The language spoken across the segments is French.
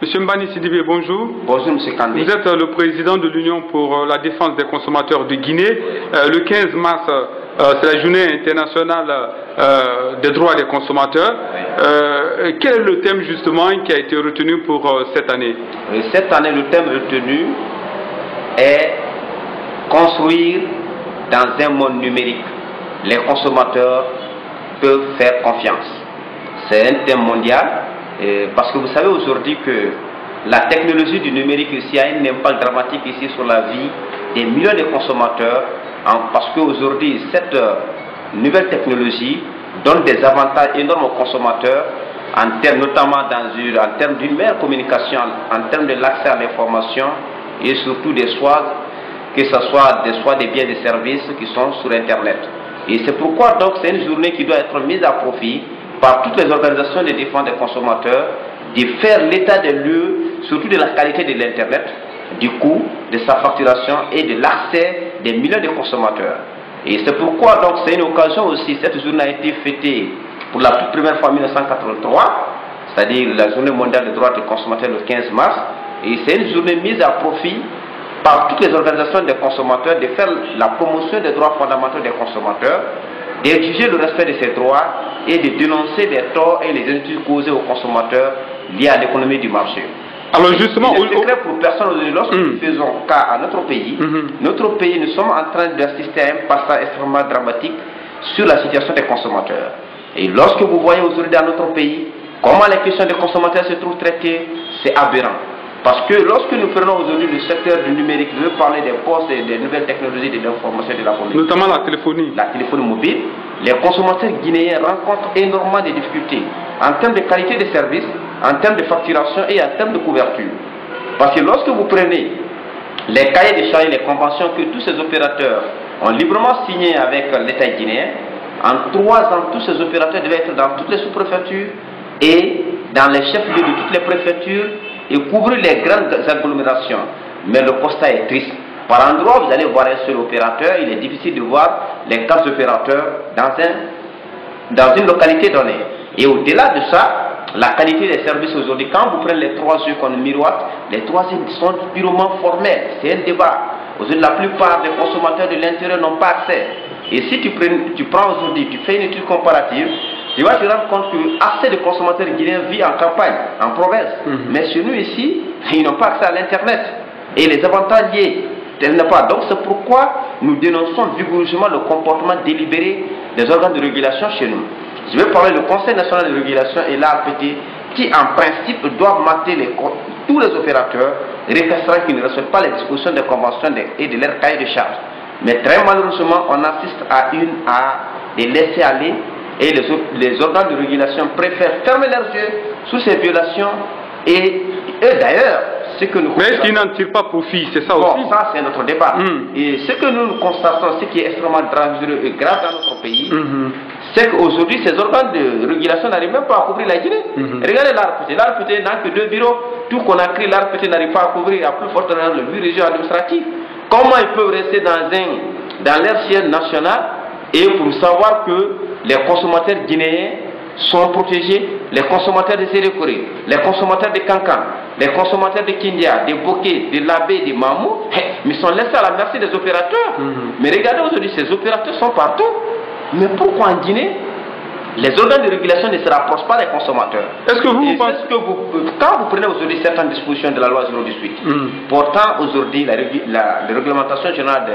Monsieur Mbani Sidibé, bonjour. Bonjour, Monsieur Kandé. Vous êtes le président de l'Union pour la défense des consommateurs de Guinée. Le 15 mars, c'est la journée internationale des droits des consommateurs. Quel est le thème justement qui a été retenu pour cette année? Cette année, le thème retenu est construire dans un monde numérique. Les consommateurs peuvent faire confiance. C'est un thème mondial parce que vous savez aujourd'hui que la technologie du numérique ici a un impact dramatique ici sur la vie des millions de consommateurs parce qu'aujourd'hui cette nouvelle technologie donne des avantages énormes aux consommateurs en termes notamment en termes d'une meilleure communication, en termes de l'accès à l'information et surtout des choix, que ce soit des biens et des services qui sont sur Internet. Et c'est pourquoi donc c'est une journée qui doit être mise à profit par toutes les organisations de défense des consommateurs, de faire l'état des lieux, surtout de la qualité de l'Internet, du coût, de sa facturation et de l'accès des millions de consommateurs. Et c'est pourquoi donc c'est une occasion aussi, cette journée a été fêtée pour la toute première fois en 1983, c'est-à-dire la journée mondiale des droits des consommateurs le 15 mars, et c'est une journée mise à profit par toutes les organisations des consommateurs de faire la promotion des droits fondamentaux des consommateurs, d'exiger le respect de ces droits et de dénoncer les torts et les injustices causées aux consommateurs liés à l'économie du marché. Alors justement, il est clair pour personne aujourd'hui, lorsque nous faisons cas à notre pays, nous sommes en train d'assister à un passage extrêmement dramatique sur la situation des consommateurs. Et lorsque vous voyez aujourd'hui dans notre pays comment les questions des consommateurs se trouvent traitées, c'est aberrant. Parce que lorsque nous prenons aujourd'hui le secteur du numérique, je veux parler des postes et des nouvelles technologies de l'information et de la communication. Notamment la téléphonie. La téléphonie mobile. Les consommateurs guinéens rencontrent énormément de difficultés en termes de qualité de service, en termes de facturation et en termes de couverture. Parce que lorsque vous prenez les cahiers de charges et les conventions que tous ces opérateurs ont librement signés avec l'État guinéen, en 3 ans, tous ces opérateurs devaient être dans toutes les sous-préfectures et dans les chefs-lieux de toutes les préfectures et couvrir les grandes agglomérations. Mais le constat est triste. Par endroit, vous allez voir un seul opérateur, il est difficile de voir les 4 opérateurs dans une localité donnée. Et au-delà de ça, la qualité des services aujourd'hui, quand vous prenez les 3 yeux qu'on miroite, les 3 yeux sont purement formels. C'est un débat. Aujourd'hui, la plupart des consommateurs de l'intérieur n'ont pas accès. Et si tu prends aujourd'hui, tu fais une étude comparative, tu vas te rendre compte que assez de consommateurs guinéens vivent en campagne, en province. Mais chez nous ici, ils n'ont pas accès à l'Internet. Et les avantages liés, tel n'est pas. Donc c'est pourquoi nous dénonçons vigoureusement le comportement délibéré des organes de régulation chez nous. Je vais parler du Conseil national de régulation et l'ARPT qui en principe doivent mater tous les opérateurs récalcitrants qui ne respectent pas les dispositions des conventions et de leur cahier de charges. Mais très malheureusement, on assiste à des laisser aller et les organes de régulation préfèrent fermer leurs yeux sous ces violations et d'ailleurs, ce que nous mais est-ce qu'ils n'en tirent pas profit? C'est ça bon, aussi. Ça c'est notre débat. Et ce que nous constatons, ce qui est extrêmement dangereux et grave dans notre pays, c'est qu'aujourd'hui ces organes de régulation n'arrivent même pas à couvrir la Guinée. Regardez l'ARPT. L'ARPT n'a que 2 bureaux. Tout Conakry, l'ARPT n'arrive pas à couvrir, à plus forte raison, le 8 régions administratives. Comment ils peuvent rester dans leur siège national et pour savoir que les consommateurs guinéens sont protégés, les consommateurs de Sérékoré, les consommateurs de Kankan, les consommateurs de Kindia, de Boké, de Labé, de Mamou, mais sont laissés à la merci des opérateurs. Mais regardez aujourd'hui, ces opérateurs sont partout. Mais pourquoi en Guinée, les organes de régulation ne se rapprochent pas des consommateurs? Est-ce que vous pensez que quand vous prenez aujourd'hui certaines dispositions de la loi 018, portant aujourd'hui la réglementation générale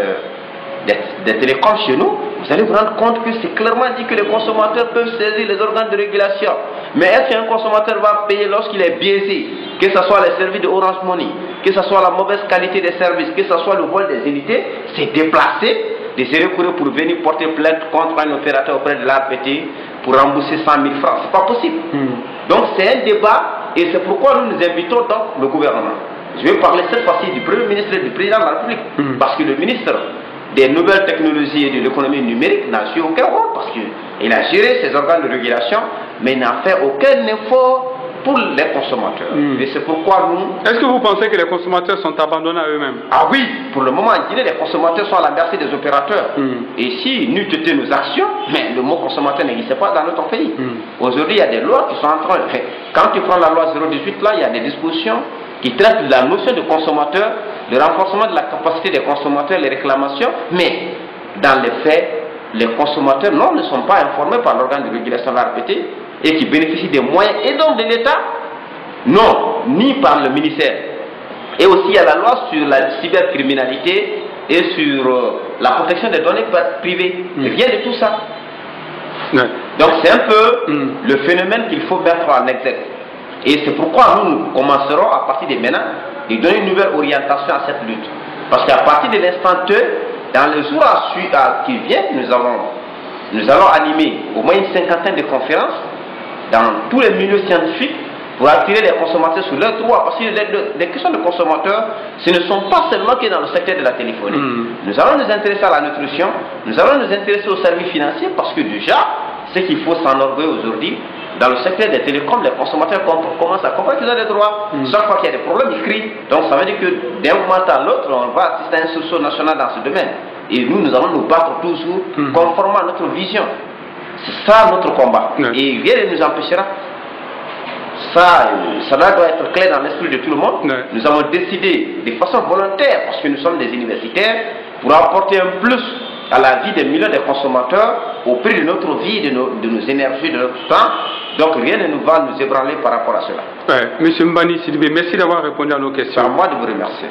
des télécoms chez nous, vous allez vous rendre compte que c'est clairement dit que les consommateurs peuvent saisir les organes de régulation. Mais est-ce qu'un consommateur va payer lorsqu'il est biaisé, que ce soit les services de Orange Money, que ce soit la mauvaise qualité des services, que ce soit le vol des unités, c'est déplacé de Sérékoré pour venir porter plainte contre un opérateur auprès de l'ARPT pour rembourser 100 000 francs. C'est pas possible. Donc c'est un débat et c'est pourquoi nous invitons donc le gouvernement. Je vais parler cette fois-ci du Premier ministre et du Président de la République. Parce que le ministre des nouvelles technologies et de l'économie numérique n'a joué aucun rôle parce qu'il a géré ses organes de régulation mais n'a fait aucun effort pour les consommateurs. Et c'est pourquoi nous... Est-ce que vous pensez que les consommateurs sont abandonnés à eux-mêmes? Ah oui, pour le moment en Guinée, les consommateurs sont à la merci des opérateurs. Et si nous étions nos actions, mais le mot consommateur n'existait pas dans notre pays. Aujourd'hui, il y a des lois qui sont en train... Quand tu prends la loi 018, là, il y a des dispositions qui traitent de la notion de consommateur, le renforcement de la capacité des consommateurs, les réclamations, mais dans les faits, les consommateurs non, ne sont pas informés par l'organe de régulation, l'a répété, et qui bénéficient des moyens et donc de l'État, non, ni par le ministère. Et aussi il y a la loi sur la cybercriminalité et sur la protection des données privées. Rien de tout ça. Donc c'est un peu le phénomène qu'il faut mettre en exergue. Et c'est pourquoi nous commencerons à partir de maintenant de donner une nouvelle orientation à cette lutte. Parce qu'à partir de l'instant T, dans les jours qui viennent, nous allons animer au moins une cinquantaine de conférences dans tous les milieux scientifiques pour attirer les consommateurs sur leurs droits. Parce que les questions de consommateurs, ce ne sont pas seulement que dans le secteur de la téléphonie. Nous allons nous intéresser à la nutrition, nous allons nous intéresser aux services financiers parce que déjà, ce qu'il faut s'enorgueillir aujourd'hui, dans le secteur des télécoms, les consommateurs commencent à comprendre qu'ils ont des droits. Chaque fois qu'il y a des problèmes, ils crient. Donc ça veut dire que d'un moment à l'autre, on va assister à un sursaut national dans ce domaine. Et nous allons nous battre toujours conformément à notre vision. C'est ça notre combat. Et rien ne nous empêchera. Ça doit être clair dans l'esprit de tout le monde. Nous avons décidé de façon volontaire, parce que nous sommes des universitaires, pour apporter un plus à la vie des millions de consommateurs au prix de notre vie, de nos énergies, de notre temps. Donc rien ne nous va nous ébranler par rapport à cela. Monsieur Mbani Sidibé, merci d'avoir répondu à nos questions. C'est à moi de vous remercier.